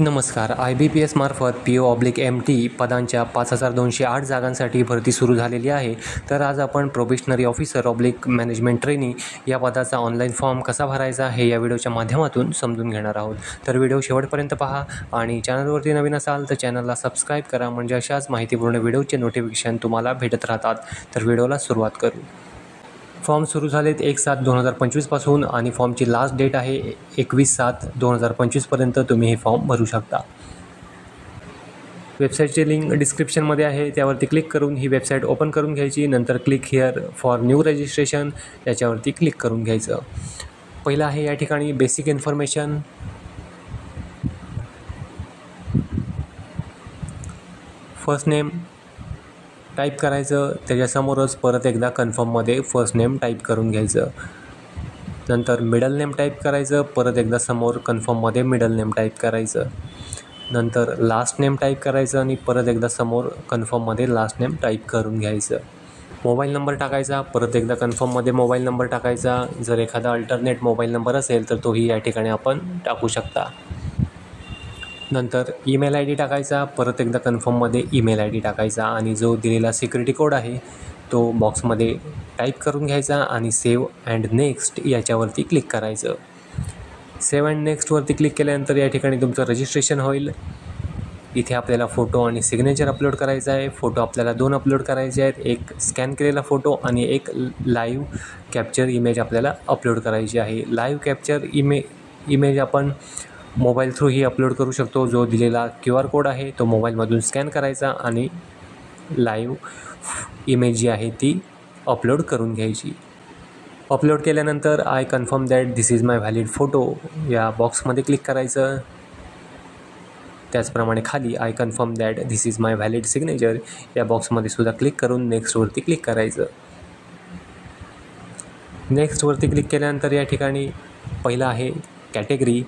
नमस्कार. IBPS मार्फत PO/MT पदांच्या 5208 जागांसाठी भरती सुरू झालेली आहे. तर आज आपण प्रोबेशनरी ऑफिसर/मॅनेजमेंट ट्रेनी या पदाचा ऑनलाईन फॉर्म कसा भरायचा हे या व्हिडिओच्या माध्यमातून समजून घेणार आहोत. तर व्हिडिओ शेवटपर्यंत पहा आणि चॅनलवरती नवीन असाल तर चॅनलला सबस्क्राईब करा, म्हणजे अशाच माहितीपूर्ण व्हिडिओचे नोटिफिकेशन तुम्हाला भेटत राहतात. तर व्हिडिओला सुरुवात करू. फॉर्म सुरू झालेत 1/7/2025 पासून आणि फॉर्मची लास्ट डेट आहे 21/7/2025 पर्यंत तुम्ही हे फॉर्म भरू शकता. वेबसाईटची लिंक डिस्क्रिप्शनमध्ये आहे, त्यावरती क्लिक करून ही वेबसाईट ओपन करून घ्यायची. नंतर click here for new registration याच्यावरती क्लिक करून घ्यायचं. पहिलं आहे या ठिकाणी basic information. First name type करायचं, त्याच्यासमोरच परत एकदा कन्फर्ममध्ये फर्स्ट नेम टाईप करून घ्यायचं. नंतर मिडल नेम टाईप करायचं, परत एकदा समोर कन्फर्ममध्ये मिडल नेम टाईप करायचं. नंतर लास्ट नेम टाईप करायचं आणि परत एकदा समोर कन्फर्ममध्ये लास्ट नेम टाईप करून घ्यायचं. मोबाईल नंबर टाकायचा, परत एकदा कन्फर्ममध्ये मोबाईल नंबर टाकायचा. जर एखादा अल्टरनेट मोबाईल नंबर असेल तर तोही या ठिकाणी आपण टाकू शकता. नंतर ईमेल ID टाकायचा, परत एकदा कन्फर्ममध्ये ईमेल ID टाकायचा आणि जो दिलेला सिक्युरिटी कोड आहे तो बॉक्समध्ये टाईप करून घ्यायचा आणि सेव्ह अँड नेक्स्ट याच्यावरती क्लिक करायचं. सेव्ह अँड नेक्स्टवरती क्लिक केल्यानंतर या ठिकाणी तुमचं रजिस्ट्रेशन होईल. इथे आपल्याला फोटो आणि सिग्नेचर अपलोड करायचा आहे. फोटो आपल्याला 2 अपलोड करायचे आहेत, एक स्कॅन केलेला फोटो आणि एक लाईव्ह कॅप्चर इमेज आपल्याला अपलोड करायची आहे. लाईव्ह कॅप्चर इमेज आपण मोबाईल थ्रूही अपलोड करू शकतो. जो दिलेला QR कोड आहे तो मोबाईलमधून स्कॅन करायचा आणि लाईव्ह इमेज जी आहे ती अपलोड करून घ्यायची. अपलोड केल्यानंतर I confirm that this is my valid photo या बॉक्समध्ये क्लिक करायचं. त्याचप्रमाणे खाली I confirm that this is my valid signature या बॉक्समध्ये सुद्धा क्लिक करून नेक्स्टवरती क्लिक करायचं. नेक्स्टवरती क्लिक केल्यानंतर या ठिकाणी पहिला आहे कॅटेगरी.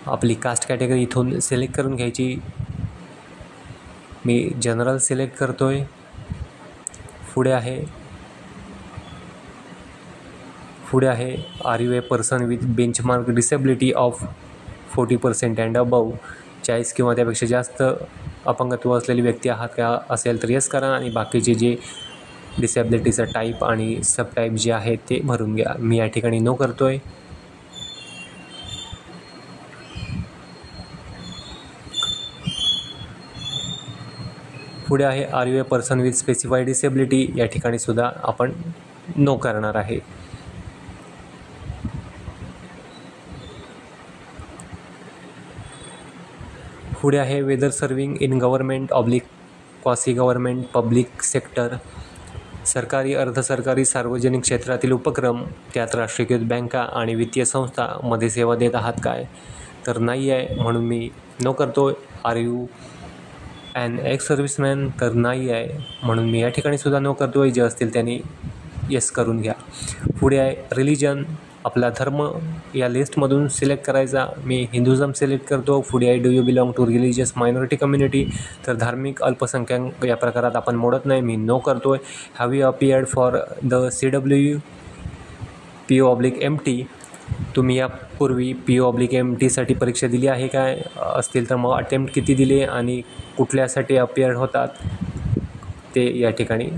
आपली कास्ट कॅटेगरी इथून सिलेक्ट करून घ्यायची. मी जनरल सिलेक्ट करतो आहे. पुढे आहे are you a person with benchmark disability of 40% and above. 40 किंवा त्यापेक्षा जास्त अपंगत्व असलेली व्यक्ती आहात का असेल तर येस करा आणि बाकीचे जे डिसेबिलिटीचा टाईप आणि सब टाईप जे आहेत ते भरून घ्या. मी या ठिकाणी नो करतो आहे. पुढे आहे are you a person with specified disability. या ठिकाणी सुद्धा आपण नो करणार आहे. पुढे आहे whether serving in government quasi government public sector. सरकारी, अर्धसरकारी, सार्वजनिक क्षेत्रातील उपक्रम, त्यात राष्ट्रीयकृत बँका आणि वित्तीय संस्थांमध्ये सेवा देत आहात काय तर नाही आहे, म्हणून मी नो करतो. Are you an ex serviceman तर नाही आहे, म्हणून मी या ठिकाणी सुद्धा नो करतो आहे. जे असतील त्यांनी येस करून घ्या. पुढे आहे रिलिजन. आपला धर्म या लिस्टमधून सिलेक्ट करायचा. मी हिंदुझम सिलेक्ट करतो. पुढे आहे do you belong to religious minority community तर धार्मिक अल्पसंख्याक या प्रकारात आपण मोडत नाही, मी नो करतो आहे. Have you appeared for the CW PO/MT. तुम्ही यापूर्वी PO/MTसाठी परीक्षा दिली आहे काय असतील तर मग अटेम्प्ट किती दिले आणि कुठल्यासाठी अपियर्ड होतात ते या ठिकाणी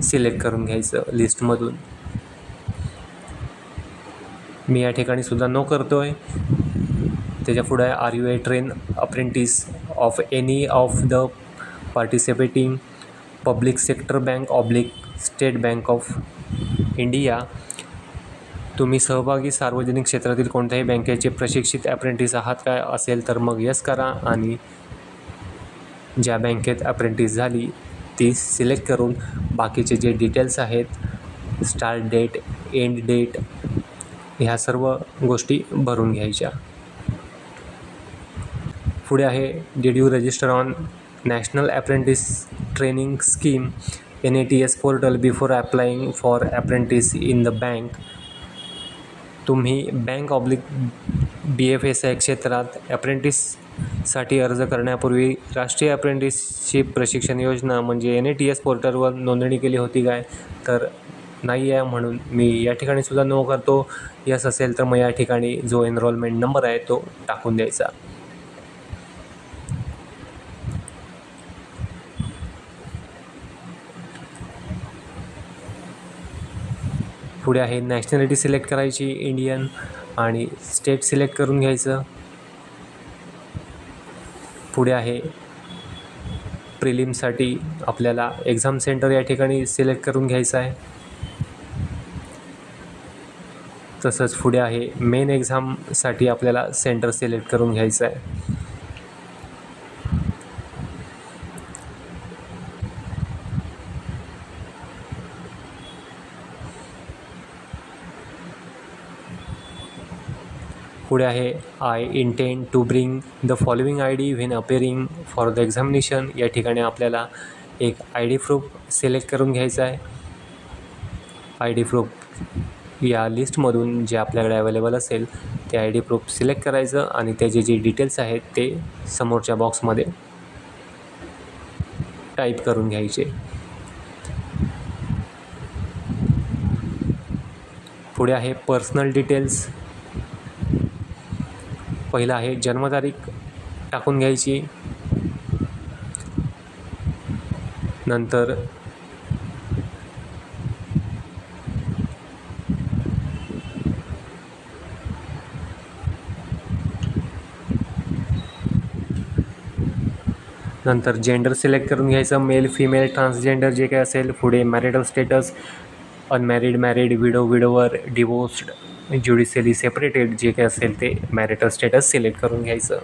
सिलेक्ट करून घ्यायचं लिस्टमधून. मी या ठिकाणी सुद्धा नो करतो आहे. त्याच्या पुढे आहे are you a trained apprentice of any of the participating public sector bank state bank of India. तुम्ही सहभागी सार्वजनिक क्षेत्रातील कोणत्याही बँकेचे प्रशिक्षित अप्रेंटिस आहात काय असेल तर मग यस करा आणि ज्या बँकेत अप्रेंटिस झाली ती सिलेक्ट करून बाकीचे जे डिटेल्स आहेत स्टार्ट डेट, एंड डेट ह्या सर्व गोष्टी भरून घ्यायच्या. पुढे आहे did you register on national apprentice training scheme NATS portal before applying for apprentice in the bank. तुम्ही BFSI क्षेत्रात अप्रेंटिससाठी अर्ज करण्यापूर्वी राष्ट्रीय अप्रेंटिसशिप प्रशिक्षण योजना म्हणजे NATS पोर्टलवर नोंदणी केली होती काय तर नाही आहे, म्हणून मी या ठिकाणी सुद्धा नो करतो. यस असेल तर मग या ठिकाणी जो एनरोलमेंट नंबर आहे तो टाकून द्यायचा. पुढे आहे नॅशनॅलिटी सिलेक्ट करायची, इंडियन, आणि स्टेट सिलेक्ट करून घ्यायचं. पुढे आहे प्रिलिमसाठी आपल्याला एक्झाम सेंटर या ठिकाणी सिलेक्ट करून घ्यायचं आहे. तसंच पुढे आहे मेन एक्झामसाठी आपल्याला सेंटर सिलेक्ट करून घ्यायचं आहे. पुढे आहे I intend to bring the following I D when appearing for the examination. या ठिकाणी आपल्याला एक आय डी प्रूफ सिलेक्ट करून घ्यायचा आहे. आय डी प्रूफ या लिस्टमधून जे आपल्याकडे अवेलेबल असेल ते आय डी प्रूफ सिलेक्ट करायचं आणि त्याचे जे डिटेल्स आहेत ते समोरच्या बॉक्समध्ये टाईप करून घ्यायचे. पुढे आहे पर्सनल डिटेल्स. पहिला आहे जन्मतारीख टाकून घ्यायची. नंतर जेंडर सिलेक्ट करून घ्यायचं, मेल, फिमेल, ट्रान्सजेंडर जे काही असेल. पुढे marital status, unmarried, married, widower, divorced, judicially separated जे काही असेल ते मॅरिटल स्टेटस सिलेक्ट करून घ्यायचं.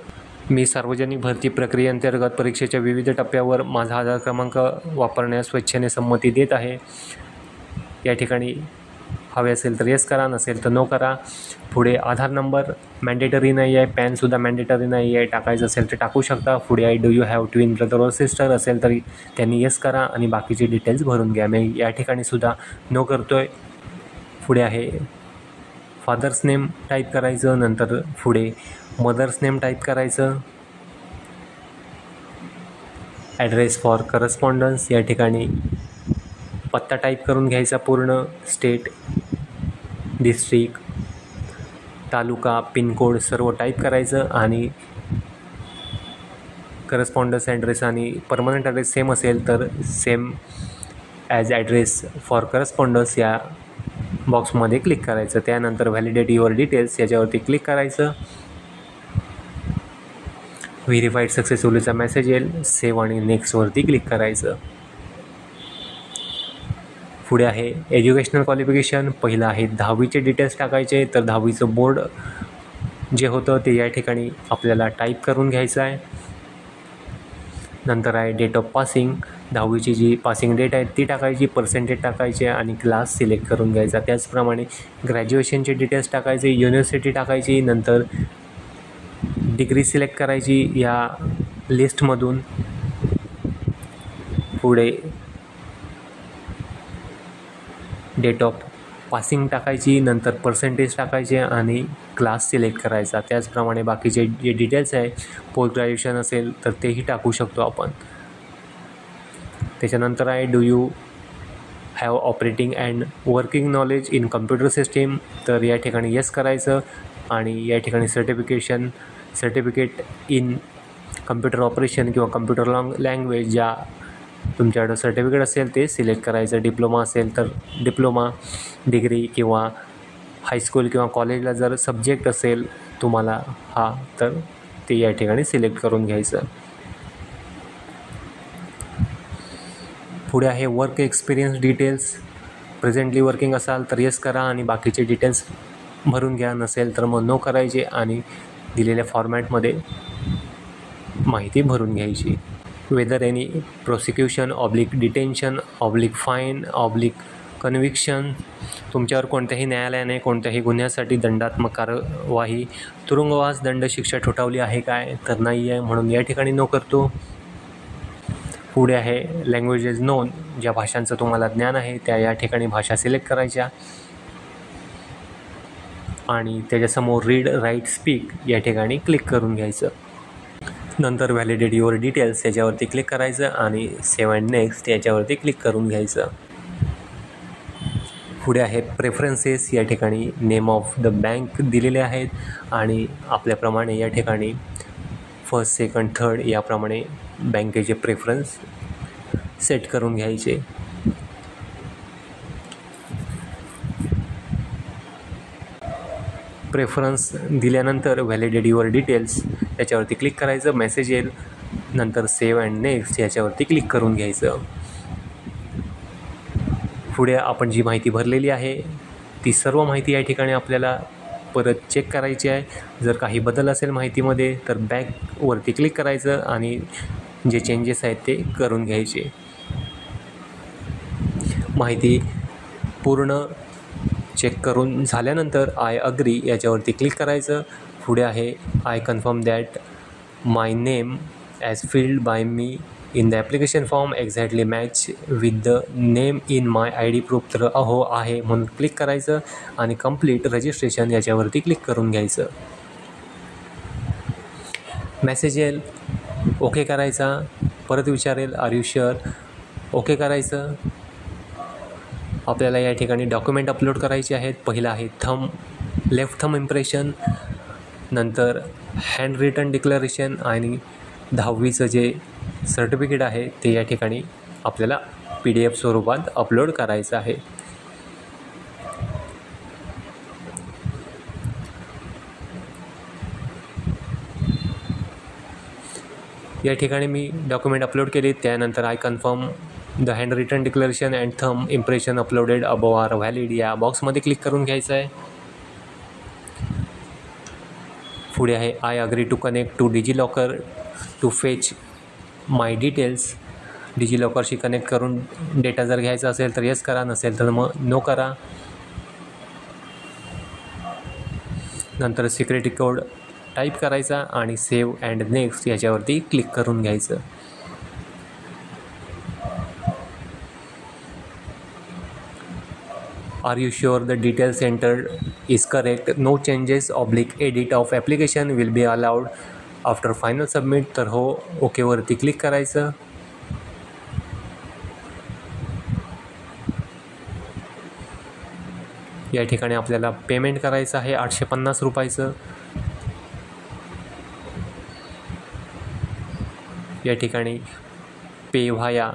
मी सार्वजनिक भरती प्रक्रियेअंतर्गत परीक्षेच्या विविध टप्प्यावर माझा आधार क्रमांक वापरण्यास स्वेच्छेने संमती देत आहे. या ठिकाणी हवे असेल तर येस करा, नसेल तर नो करा. पुढे आधार नंबर मॅन्डेटरी नाही आहे, पॅनसुद्धा मॅन्डेटरी नाही आहे. टाकायचं असेल तर टाकू शकता. पुढे आहे do you have twin brother और सिस्टर असेल तरी त्यांनी येस करा आणि बाकीचे डिटेल्स भरून घ्या. मी या ठिकाणी सुद्धा नो करतो आहे. पुढे आहे फादर्स नेम टाईप करायचं. नंतर पुढे मदर्स नेम टाईप करायचं. ॲड्रेस फॉर करस्पॉन्डन्स या ठिकाणी पत्ता टाईप करून घ्यायचा पूर्ण. स्टेट, डिस्ट्रिक्ट, तालुका, पिनकोड सर्व टाईप करायचं आणि करस्पॉन्डन्स ॲड्रेस आणि परमनंट ॲड्रेस सेम असेल तर same as address for correspondence या बॉक्समध्ये क्लिक करायचं. त्यानंतर व्हॅलिडेट युअर डिटेल्स याच्यावरती क्लिक करायचं. व्हेरीफाईड सक्सेसफुलीचा मेसेज येईल. सेव्ह आणि नेक्स्टवरती क्लिक करायचं. पुढे आहे एज्युकेशनल क्वालिफिकेशन. पहिलं आहे 10वीचे डिटेल्स टाकायचे. तर 10वीचं बोर्ड जे होतं ते या ठिकाणी आपल्याला टाईप करून घ्यायचं आहे. नंतर आहे डेट ऑफ पासिंग. 10वीची जी पासिंग डेट आहे ती टाकायची, पर्सेंटेज टाकायचे आणि क्लास सिलेक्ट करून घ्यायचा. त्याचप्रमाणे ग्रॅज्युएशनचे डिटेल्स टाकायचे, युनिव्हर्सिटी टाकायची, नंतर डिग्री सिलेक्ट करायची या लिस्टमधून. पुढे डेट ऑफ पासिंग टाकायची, नंतर पर्सेंटेज टाकायचे आणि क्लास सिलेक्ट करायचा. त्याचप्रमाणे बाकीचे जे डिटेल्स आहे, पोस्ट ग्रॅज्युएशन असेल तर तेही टाकू शकतो आपण. त्याच्यानंतर आहे do you have operating and working knowledge in computer system. तर या ठिकाणी येस करायचं आणि या ठिकाणी सर्टिफिकेट इन कम्प्युटर ऑपरेशन किंवा कम्प्युटर लँग्वेज ज्या तुमच्याकडं सर्टिफिकेट असेल ते सिलेक्ट करायचं. डिप्लोमा असेल तर डिप्लोमा, डिग्री किंवा हायस्कूल किंवा कॉलेजला जर सब्जेक्ट असेल तुम्हाला तर ते या ठिकाणी सिलेक्ट करून घ्यायचं. पुढे आहे work experience details. Presently working असाल तर येस करा आणि बाकीचे डिटेल्स भरून घ्या. नसेल तर मग नो करायचे आणि दिलेल्या फॉर्मॅटमध्ये माहिती भरून घ्यायची. Whether any prosecution detention fine conviction. तुमच्यावर कोणत्याही न्यायालयाने कोणत्याही गुन्ह्यासाठी दंडात्मक कार्यवाही, तुरुंगवास, दंडशिक्षा ठोठावली आहे काय, तर नाही आहे, म्हणून या ठिकाणी नो करतो. पुढे आहे लँग्वेजेस नोन. ज्या भाषांचं तुम्हाला ज्ञान आहे त्या या ठिकाणी भाषा सिलेक्ट करायच्या आणि त्याच्यासमोर रीड, राईट, स्पीक या ठिकाणी क्लिक करून घ्यायचं. नंतर व्हॅलिडेट युअर डिटेल्स याच्यावरती क्लिक करायचं आणि सेव्ह अँड नेक्स्ट याच्यावरती क्लिक करून घ्यायचं. पुढे आहे प्रेफरन्सेस. या ठिकाणी नेम ऑफ द बँक दिलेले आहेत आणि आपल्याप्रमाणे या ठिकाणी फर्स्ट, सेकंड, थर्ड याप्रमाणे बँकेचे प्रेफरन्स सेट करून घ्यायचे. प्रेफरन्स दिल्यानंतर व्हॅलिडेट युअर डिटेल्स याच्यावरती क्लिक करायचं, मेसेज येईल. नंतर सेव्ह अँड नेक्स्ट याच्यावरती क्लिक करून घ्यायचं. पुढे आपण जी माहिती भरलेली आहे ती सर्व माहिती या ठिकाणी आपल्याला परत चेक करायची आहे. जर काही बदल असेल माहितीमध्ये तर बॅकवरती क्लिक करायचं आणि जे चेंजेस आहेत ते करून घ्यायचे. माहिती पूर्ण चेक करून झाल्यानंतर आय अग्री याच्यावरती क्लिक करायचं. पुढे आहे I confirm that my name as filled by me in the application form exactly match with the name in my I D proof. तर अहो आहे म्हणून क्लिक करायचं आणि कंप्लीट रजिस्ट्रेशन याच्यावरती क्लिक करून घ्यायचं. मेसेज येईल, ओके करायचा. परत विचारेल आर यू शुअर, ओके करायचं. आपल्याला या ठिकाणी डॉक्युमेंट अपलोड करायचे आहेत. पहिलं आहे लेफ्ट थंब इम्प्रेशन, नंतर हँड रिटन डिक्लरेशन आणि 10वीचं जे सर्टिफिकेट आहे ते या ठिकाणी आपल्याला PDF स्वरूपात अपलोड करायचं आहे. या ठिकाणी मी डॉक्युमेंट अपलोड केले. त्यानंतर I confirm the hand written declaration and thumb impression uploaded above are valid या बॉक्समध्ये क्लिक करून घ्यायचं आहे. पुढे आहे I agree to connect to DigiLocker to fetch my details. डिजिलॉकरशी कनेक्ट करून डेटा जर घ्यायचा असेल तर येस करा, नसेल तर मग नो करा. नंतर सिक्युरिटी कोड टाईप करायचा आणि सेव्ह अँड नेक्स्ट याच्यावरती क्लिक करून घ्यायचं. Are you sure the details entered is correct, no changes /edit of application will be allowed after final submit. तर हो, ओकेवरती क्लिक करायचं. या ठिकाणी आपल्याला पेमेंट करायचं आहे 850 रुपयाचं. या ठिकाणी pay via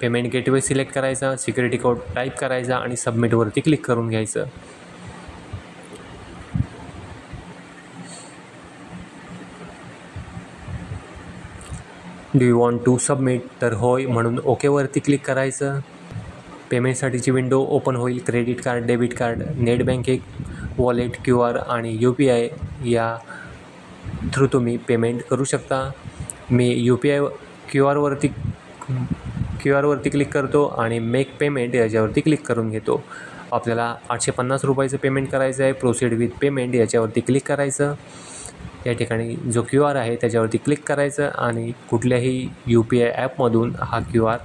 payment gateway select करायचा, सिक्युरिटी कोड टाईप करायचा आणि सबमिटवरती क्लिक करून घ्यायचं. Do you want to submit, तर होय म्हणून ओकेवरती क्लिक करायचं. पेमेंटसाठीची विंडो ओपन होईल. Credit card, debit card, net banking, wallet, QR आणि UPI या थ्रू तुम्ही पेमेंट करू शकता. मी UPI QR वरती क्लिक करतो आणि मेक पेमेंट याच्यावरती क्लिक करून घेतो. आपल्याला 850 रुपयाचं पेमेंट करायचं आहे. प्रोसीड विथ पेमेंट याच्यावरती क्लिक करायचं. या ठिकाणी जो QR आहे त्याच्यावरती क्लिक करायचं आणि कुठल्याही UPI ॲपमधून हा QR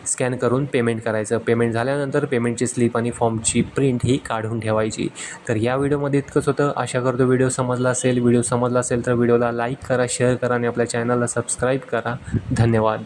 स्कॅन करून पेमेंट करायचं. पेमेंट झाल्यानंतर पेमेंटची स्लिप आणि फॉर्मची प्रिंट ही काढून ठेवायची. तर या व्हिडिओमध्ये इतकंच होतं. आशा करतो व्हिडिओ समजला असेल. व्हिडिओ समजला असेल तर व्हिडिओला लाईक करा, शेअर करा आणि आपल्या चॅनलला सबस्क्राईब करा. धन्यवाद.